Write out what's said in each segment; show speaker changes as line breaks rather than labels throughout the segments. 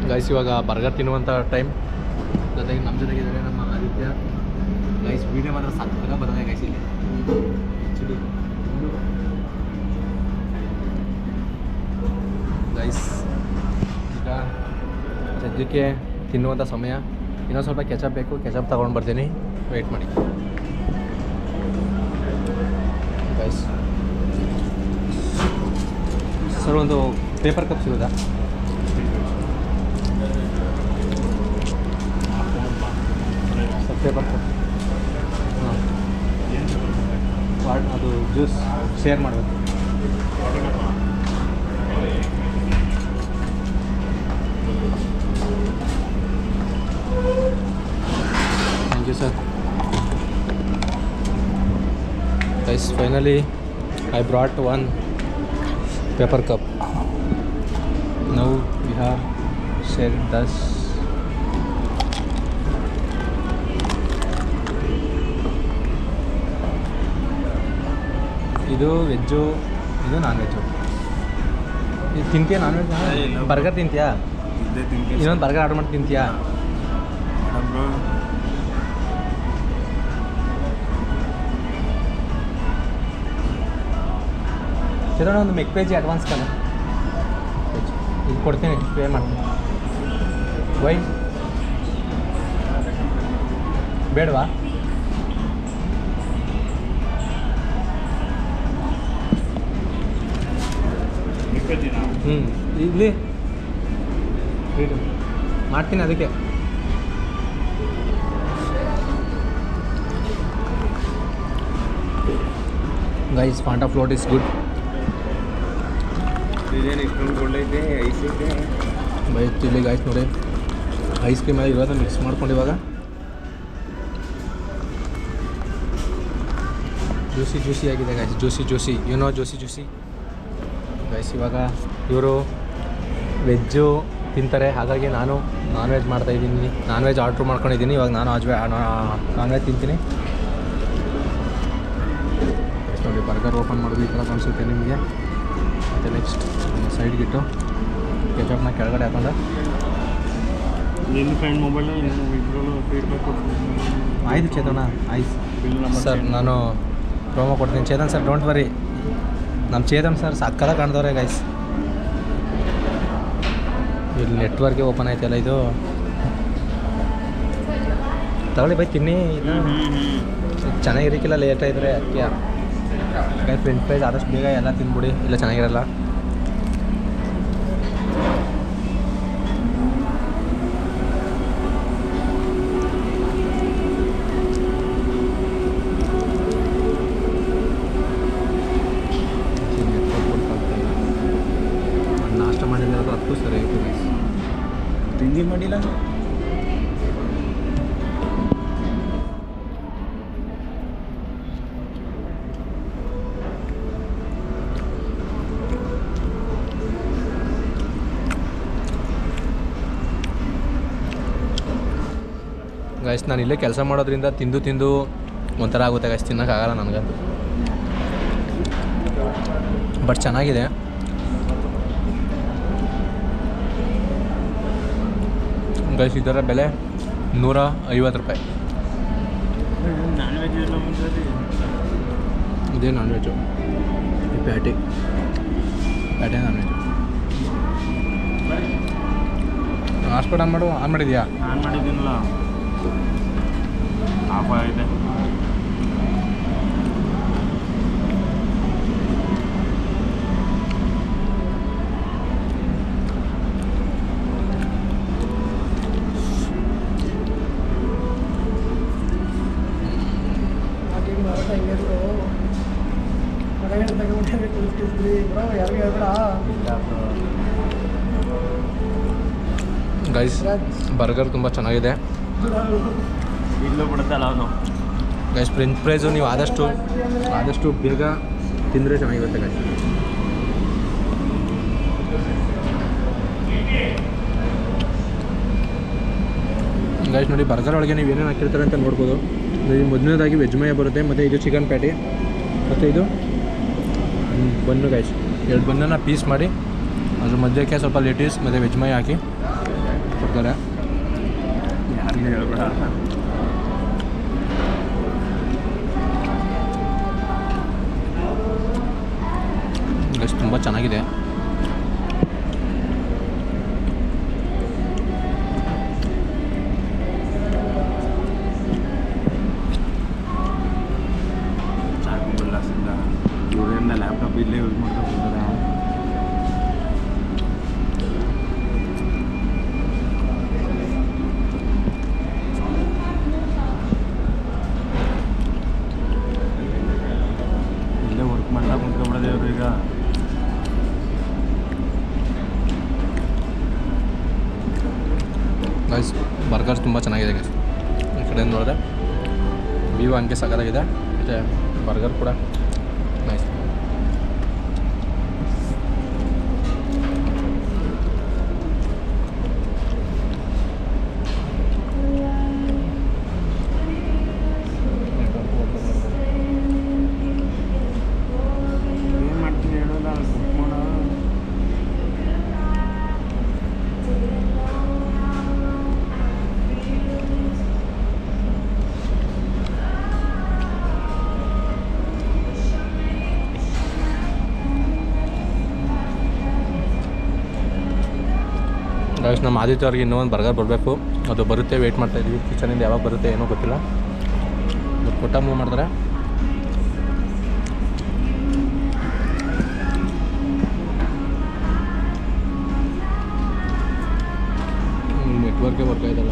Guys ಇವಾಗ burger ತಿನ್ನುವಂಥ time. ಜೊತೆಗೆ ನಮ್ಮ ಜೊತೆಗಿದ್ದಾರೆ ನಮ್ಮ ಆದಿತ್ಯ. ಗೈಸ್ ವೀಡಿಯೋ ಮಾತ್ರ ಸಕ್ಕತ್ತಾಗಿ ಬರ್ತದೆ ಗೈಸ್ ಇಲ್ಲಿ ಆ್ಯಕ್ಚುಲಿ. ಗೈಸ್ ಈಗ ಸದ್ಯಕ್ಕೆ ತಿನ್ನುವಂಥ ಸಮಯ. ಇನ್ನೊಂದು ಸ್ವಲ್ಪ ಕೆಚಪ್ ಬೇಕು, ಕೆಚಪ್ ತೊಗೊಂಡು ಬರ್ತೀನಿ, ವೆಯ್ಟ್ ಮಾಡಿ ಗೈಸ್. ಸರ್ ಒಂದು ಪೇಪರ್ ಕಪ್ ಸಿಗೋದಾ? ಸರ್ ಪೇಪರ್ ಕಪ್ ಹಾಂ, ಅದು ಜ್ಯೂಸ್ ಶೇರ್ ಮಾಡಬೇಕು. Thank you sir. Guys finally I brought one paper cup. Now we have shared this. ಇದು ವೆಜ್ಜು, ಇದು ನಾನ್ ವೆಜ್ಜು. ಇದು ತಿಂತೀಯಾ? Non veg burger ತಿಂತೀಯಾ? ಇನ್ನೊಂದು ಬರ್ಗರ್ ಆರ್ಡರ್ ಮಾಡಿ ತಿಂತೀಯಾ? ಚೇತನ ಒಂದು ಮೆಕ್ ಪೇಜಿ ಅಡ್ವಾನ್ಸ್ ಕಣ ಇದು ಕೊಡ್ತೀನಿ, ಪೇ ಮಾಡ್ತೀನಿ. ವೈ ಬೇಡವಾ? ಇಲ್ಲಿ ಮಾಡ್ತೀನಿ ಅದಕ್ಕೆ. Guys Fanta float is good. ಇಲ್ಲಿ ಗೈಸ್ ನೋಡಿ ಐಸ್ ಕ್ರೀಮ್ ಆಗಿ ಇವಾಗ ಮಿಕ್ಸ್ ಮಾಡ್ಕೊಂಡು ಇವಾಗ ಜ್ಯೂಸಿ ಆಗಿದೆ ಗೈಸ್. Juicy juicy guys. ಇವಾಗ ಇವರು ವೆಜ್ಜು ತಿಂತಾರೆ, ಹಾಗಾಗಿ ನಾನು ನಾನ್ ವೆಜ್ ಮಾಡ್ತಾಯಿದ್ದೀನಿ. ನಾನ್ ವೆಜ್ ಆರ್ಡ್ರ್ ಮಾಡ್ಕೊಂಡಿದ್ದೀನಿ. ಇವಾಗ ನಾನು ನಾನ್ ವೆಜ್ ತಿಂತೀನಿ. ನೋಡಿ ಬರ್ಗರ್ ಓಪನ್ ಮಾಡೋದು ಈ ಥರ ಕಾಣಿಸುತ್ತೆ ನಿಮಗೆ. ಮತ್ತು ನೆಕ್ಸ್ಟ್ ಸೈಡ್ಗಿಟ್ಟು ಕೆಚಪ್ನ ಕೆಳಗಡೆ ಹಾಕೊಂಡು ಆಯ್ತು ಚೇತನ ಆಯ್ತು ಸರ್. ನಾನು ಪ್ರೋಮೋ ಕೊಡ್ತೀನಿ. ಚೇತನ್ ಸರ್ ಡೋಂಟ್ ವರಿ, ನಮ್ಮ ಚೇತನ್ ಸರ್ ಸಕ್ಕತ್ತಾಗಿ ಕಾಣ್ದವ್ರೆ ಗೈಸ್. ಇಲ್ಲಿ ನೆಟ್ವರ್ಕ್ಗೆ ಓಪನ್ ಆಯ್ತಲ್ಲ ಇದು. ತಗೊಳ್ಳಿ ಬೈ ತಿನ್ನಿ. ಇದು ಚೆನ್ನಾಗಿರಕ್ಕಿಲ್ಲ ಲೇಟ್ ಆಗಿದ್ರೆ ಅದಕ್ಕೆ ಗೈಸ್. ಫ್ರೆಂಚ್ ಫ್ರೈಸ್ ಆದಷ್ಟು ಬೇಗ ಎಲ್ಲ ತಿಂದ್ಬಿಡಿ, ಇಲ್ಲ ಚೆನ್ನಾಗಿರಲ್ಲ. ನಾಷ್ಟ ಮಾಡಿದ್ರೆ ಅದು ಹತ್ತು ಸರಿ ಆಯಿತು ಗೈಸ್. ತಿಂಡಿ ಮಾಡಿಲ್ಲ ಗೈಸ್. ನಾನು ಇಲ್ಲೇ ಕೆಲಸ ಮಾಡೋದ್ರಿಂದ ತಿಂದು ಒಂಥರ ಆಗುತ್ತೆ ಗೈಸ್, ತಿನ್ನೋಕ್ಕಾಗಲ್ಲ ನನಗಂತೂ. ಬಟ್ ಚೆನ್ನಾಗಿದೆ. ಗೈಸ್ ಇದರ ಬೆಲೆ 150 ರೂಪಾಯಿ. ಇದೇ ನಾನ್ ವೆಜ್ಜು. ಈ ಪ್ಯಾಟಿ ನಾನ್ ವೆಜ್ಜು. ಹಾಸ್ಪಿಟ್ ಆನ್ ಮಾಡಿದ್ಯಾ?
ಆನ್ ಮಾಡಿದ್ದೀನಲ್ಲ, ಆಫ್ ಆಗಿದೆ.
ಗೈಸ್ ಬರ್ಗರ್ ತುಂಬ ಚೆನ್ನಾಗಿದೆ
ಇಲ್ಲೂ ಬಿಡುತ್ತಲ್ಲ ಅವನು.
ಗೈಸ್ ಫ್ರೆಂಚ್ ಫ್ರೈಸು ನೀವು ಆದಷ್ಟು ಬೇಗ ತಿಂದರೆ ಚೆನ್ನಾಗಿರುತ್ತೆ ಗೈಸ್. ಗೈಸ್ ನೋಡಿ ಬರ್ಗರ್ ಒಳಗೆ ನೀವು ಏನೇನು ಹಾಕಿರ್ತಾರೆ ಅಂತ ನೋಡ್ಬೋದು. ಮೊದಲನೇದಾಗಿ ವೆಜ್ ಮಯ ಬರುತ್ತೆ, ಮತ್ತು ಇದು ಚಿಕನ್ ಪ್ಯಾಟಿ, ಮತ್ತು ಇದು ಬನ್ನು ಗೈಸ್. 2 ಬನ್ನನ್ನು ಪೀಸ್ ಮಾಡಿ ಅದ್ರ ಮಧ್ಯಕ್ಕೆ ಸ್ವಲ್ಪ ಲೆಟೀಸ್ ಮತ್ತು ವೆಜ್ ಮಯ ಹಾಕಿ ಕೊಡ್ತಾರೆ.
ಯಾರಿಗೆ ಹೇಳ್ಬೇಡ.
ಗೈಸ್ ತುಂಬ ಚೆನ್ನಾಗಿದೆ.
ಉಲ್ಲಾಸದಿಂದ ಇವರಿಂದ ಲ್ಯಾಪ್ಟಾಪ್ ಇಲ್ಲೇ ಯೂಸ್ ಮಾಡ್ಕೊಂಡು ಇಲ್ಲೇ ವರ್ಕ್ ಮಾಡ್ತಾ ಕುಂತ್ಕೊಂಡ್ಬಿಡೋದೇ ಅವರು ಈಗ.
ಗೈಸ್ ಬರ್ಗರ್ಸ್ ತುಂಬ ಚೆನ್ನಾಗಿದೆ ಗೈಸ್. ಈ ಕಡೆಯಿಂದ ನೋಡಿದ್ರೆ ವ್ಯೂ ಹಂಗೆ ಸಕ್ಕತ್ತಾಗಿದೆ. ಮತ್ತು ಬರ್ಗರ್ ಕೂಡ ನೈಸ್.
ಏನು ಮಾಡ್ತೀನಿ ಹೇಳೋಲ್ಲ ಬುಕ್ ಮಾಡೋ.
ಗೈಸ್ ನಮ್ಮ ಆದಿತ್ಯ ಅವ್ರಿಗೆ ಇನ್ನೂ ಒಂದು ಬರ್ಗರ್ ಬರಬೇಕು. ಅದು ಬರುತ್ತೆ, ವೆಯ್ಟ್ ಮಾಡ್ತಾಯಿದ್ದೀವಿ. ಕಿಚನಿಂದ ಯಾವಾಗ ಬರುತ್ತೆ ಏನೋ ಗೊತ್ತಿಲ್ಲ. ಕೊಟ್ಟ ಮೂವ್ ಮಾಡ್ತಾರೆ. ನೆಟ್ವರ್ಕೇ ಬರ್ತಾ ಇದಲ್ಲ.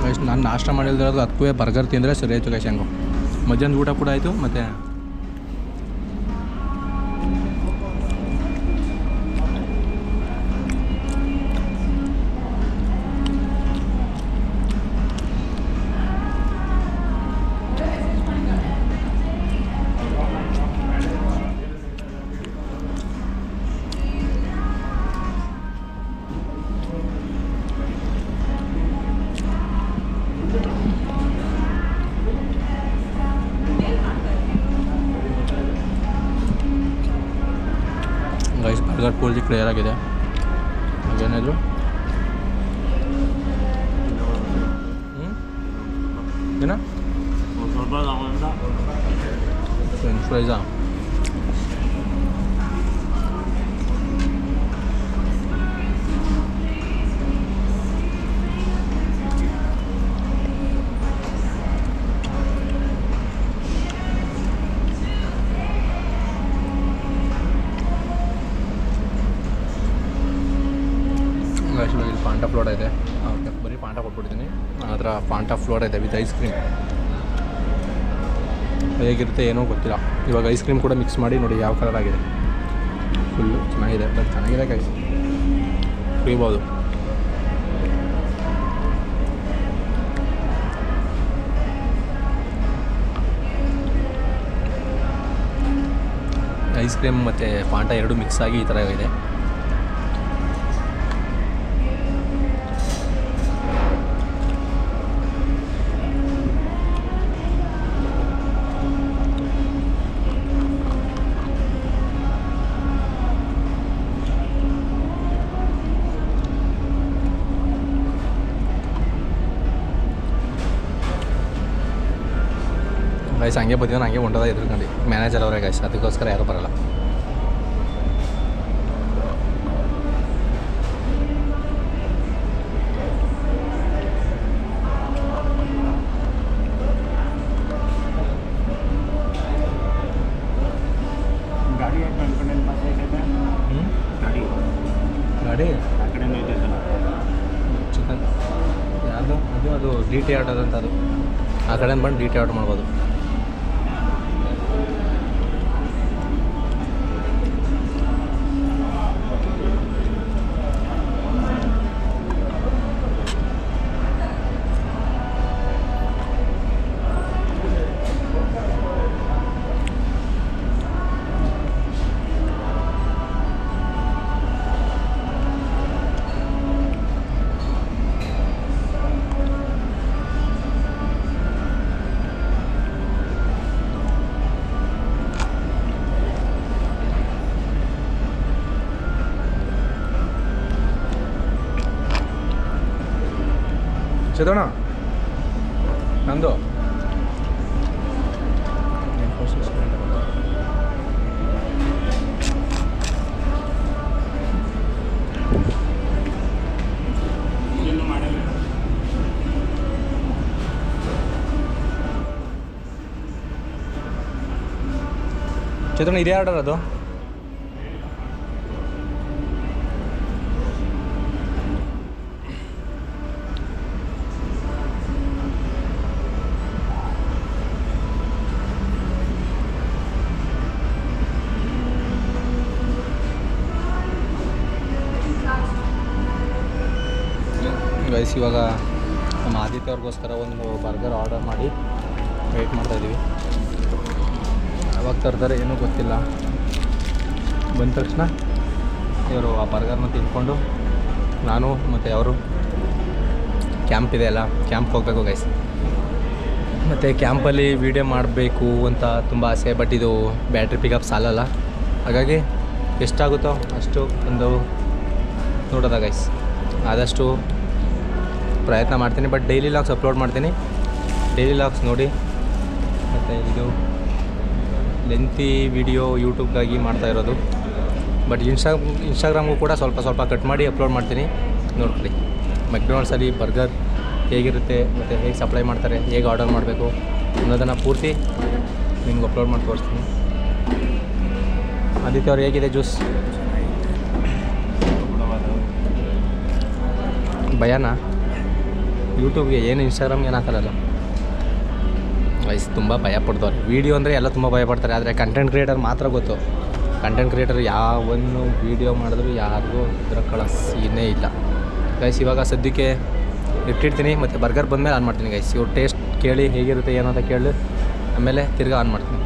ಗೈಸ್ ನಾನು ನಾಷ್ಟ ಮಾಡಿಲ್ದಿರೋದು ಅದಕ್ಕೂ ಬರ್ಗರ್ ತಿಂದರೆ ಸರಿ ಆಯಿತು ಗೈಸ್. ಹೆಂಗೋ ಮಧ್ಯಾಹ್ನದ ಊಟ ಕೂಡ ಆಯಿತು. ಮತ್ತು ಗೈಸ್ ಬರ್ಗರ್ ಪೂರ್ತಿ ಕ್ಲಿಯರ್ ಆಗಿದೆ. ಏನಾದರೂ ಏನ
ಸ್ವಲ್ಪ ತಗೊಂಡ
ಫ್ರೆಂಚ್ ಫ್ರೈಸಾ? ಇಲ್ಲಿ ಪಾಂಟಾ ಫ್ಲೋಟ್ ಇದೆ. ಓಕೆ, ಬರೀ ಪಾಂಟಾ ಕೊಟ್ಬಿಡ್ತೀನಿ. ಅದರ ಪಾಂಟಾ ಫ್ಲೋಟ್ ಇದೆ ವಿತ್ ಐಸ್ ಕ್ರೀಮ್. ಹೇಗಿರುತ್ತೆ ಏನೋ ಗೊತ್ತಿಲ್ಲ. ಇವಾಗ ಐಸ್ ಕ್ರೀಮ್ ಕೂಡ ಮಿಕ್ಸ್ ಮಾಡಿ ನೋಡಿ ಯಾವ ಕಲರ್ ಆಗಿದೆ. ಫುಲ್ಲು ಚೆನ್ನಾಗಿದೆ. ಬಟ್ ಚೆನ್ನಾಗಿದೆ ಗೈಸ್, ಕುಡಿಬೋದು. ಐಸ್ ಕ್ರೀಮ್ ಮತ್ತು ಪಾಂಟಾ ಎರಡು ಮಿಕ್ಸ್ ಆಗಿ ಈ ಥರ ಇದೆ. ಗೈಸ್ ಹಂಗೆ ಬದಿಯೋ ಹಂಗೆ ಹೊಂಟದ ಇದ್ಕೊಂಡು ಮ್ಯಾನೇಜರ್ ಅವರೇ ಗೈಸ್, ಅದಕ್ಕೋಸ್ಕರ ಯಾರೂ ಬರಲ್ಲ.
ಗಾಡಿ ಯಾಕೆ ನನ್ನ ಕಡೆ ಪಾಸ್ ಐತೈತೆ? ಗಾಡಿ
ಗಾಡಿ
ಆ ಕಡೆನೂ ಐತೈತಲ್ಲ.
ಚಿಕನ್ ಯಾವುದು ಅದು ಡಿ ಟಿ ಆರ್ಡರ್ ಅಂತ. ಅದು ಆ ಕಡೆಯಿಂದ ಬಂದು ಡಿ ಟಿ ಆರ್ಡರ್ ಮಾಡ್ಬೋದು. ಚೇತೋಣ ನಂದು
ಏನು ಮಾಡಿಲ್ಲ.
ಚೇತೋಣ ಇದೇ ಆರ್ಡರ್ ಅದು ಗೈಸ್ ಇವಾಗ ನಮ್ಮ ಆದಿತ್ಯ ಅವ್ರಿಗೋಸ್ಕರ ಒಂದು ಬರ್ಗರ್ ಆರ್ಡರ್ ಮಾಡಿ ವೆಯ್ಟ್ ಮಾಡ್ತಾಯಿದ್ದೀವಿ. ಯಾವಾಗ ತರ್ತಾರೆ ಏನೂ ಗೊತ್ತಿಲ್ಲ. ಬಂದ ತಕ್ಷಣ ಇವರು ಆ ಬರ್ಗರ್ನ ತಿಂದ್ಕೊಂಡು ನಾನು ಮತ್ತು ಅವರು ಕ್ಯಾಂಪ್ ಇದೆ ಅಲ್ಲ ಕ್ಯಾಂಪ್ಗೆ ಹೋಗಬೇಕು ಗೈಸ್. ಮತ್ತು ಕ್ಯಾಂಪಲ್ಲಿ ವೀಡಿಯೋ ಮಾಡಬೇಕು ಅಂತ ತುಂಬ ಆಸೆ, ಬಟ್ ಇದು ಬ್ಯಾಟ್ರಿ ಪಿಕಪ್ ಸಾಲಲ್ಲ. ಹಾಗಾಗಿ ಎಷ್ಟಾಗುತ್ತೋ ಅಷ್ಟು ಒಂದು ನೋಡೋದ ಗೈಸ್. ಆದಷ್ಟು ಪ್ರಯತ್ನ ಮಾಡ್ತೀನಿ, ಬಟ್ ಡೈಲಿ ಲಾಗ್ಸ್ ಅಪ್ಲೋಡ್ ಮಾಡ್ತೀನಿ. ಡೈಲಿ ಲಾಗ್ಸ್ ನೋಡಿ. ಮತ್ತು ಇದು ಲೆಂತಿ ವಿಡಿಯೋ ಯೂಟ್ಯೂಬ್ಗಾಗಿ ಮಾಡ್ತಾ ಇರೋದು, ಬಟ್ ಇನ್ಸ್ಟಾಗ್ರಾಮ್ಗೂ ಕೂಡ ಸ್ವಲ್ಪ ಕಟ್ ಮಾಡಿ ಅಪ್ಲೋಡ್ ಮಾಡ್ತೀನಿ. ನೋಡ್ಕೊಳ್ಳಿ. ಮೆಕ್ಡೊನಾಲ್ಡ್ಸಲ್ಲಿ ಬರ್ಗರ್ ಹೇಗಿರುತ್ತೆ ಮತ್ತು ಹೇಗೆ ಸಪ್ಲೈ ಮಾಡ್ತಾರೆ, ಹೇಗೆ ಆರ್ಡರ್ ಮಾಡಬೇಕು ಅನ್ನೋದನ್ನು ಪೂರ್ತಿ ನಿಮ್ಗೆ ಅಪ್ಲೋಡ್ ಮಾಡಿ ತೋರಿಸ್ತೀನಿ. ಆದಿತ್ಯ ಅವ್ರು ಹೇಗಿದೆ ಜ್ಯೂಸ್? ಭಯನಾ? ಯೂಟ್ಯೂಬ್ಗೆ ಏನು ಇನ್ಸ್ಟಾಗ್ರಾಮ್ಗೆ ಏನು ಹಾಕಲ್ಲ ವಯಸ್ಸು ತುಂಬ ಭಯ ಪಡ್ತವ್ರೆ. ವೀಡಿಯೋ ಅಂದರೆ ಎಲ್ಲ ತುಂಬ ಭಯ ಪಡ್ತಾರೆ, ಆದರೆ ಕಂಟೆಂಟ್ ಕ್ರಿಯೇಟರ್ ಮಾತ್ರ ಗೊತ್ತು. ಕಂಟೆಂಟ್ ಕ್ರಿಯೇಟರ್ ಯಾವನ್ನು ವೀಡಿಯೋ ಮಾಡಿದ್ರು ಯಾರಿಗೂ ಇದ್ರಕ್ಕಳ ಸೀನೇ ಇಲ್ಲ ಗೈಸ್. ಇವಾಗ ಸದ್ಯಕ್ಕೆ ಇಟ್ಟಿರ್ತೀನಿ, ಮತ್ತು ಬರ್ಗರ್ ಬಂದಮೇಲೆ ಆನ್ ಮಾಡ್ತೀನಿ ಗೈಸ್. ಇವ್ರು ಟೇಸ್ಟ್ ಕೇಳಿ ಹೇಗಿರುತ್ತೆ ಏನೋ ಅಂತ ಕೇಳಿ ಆಮೇಲೆ ತಿರ್ಗಾ ಆನ್ ಮಾಡ್ತೀನಿ.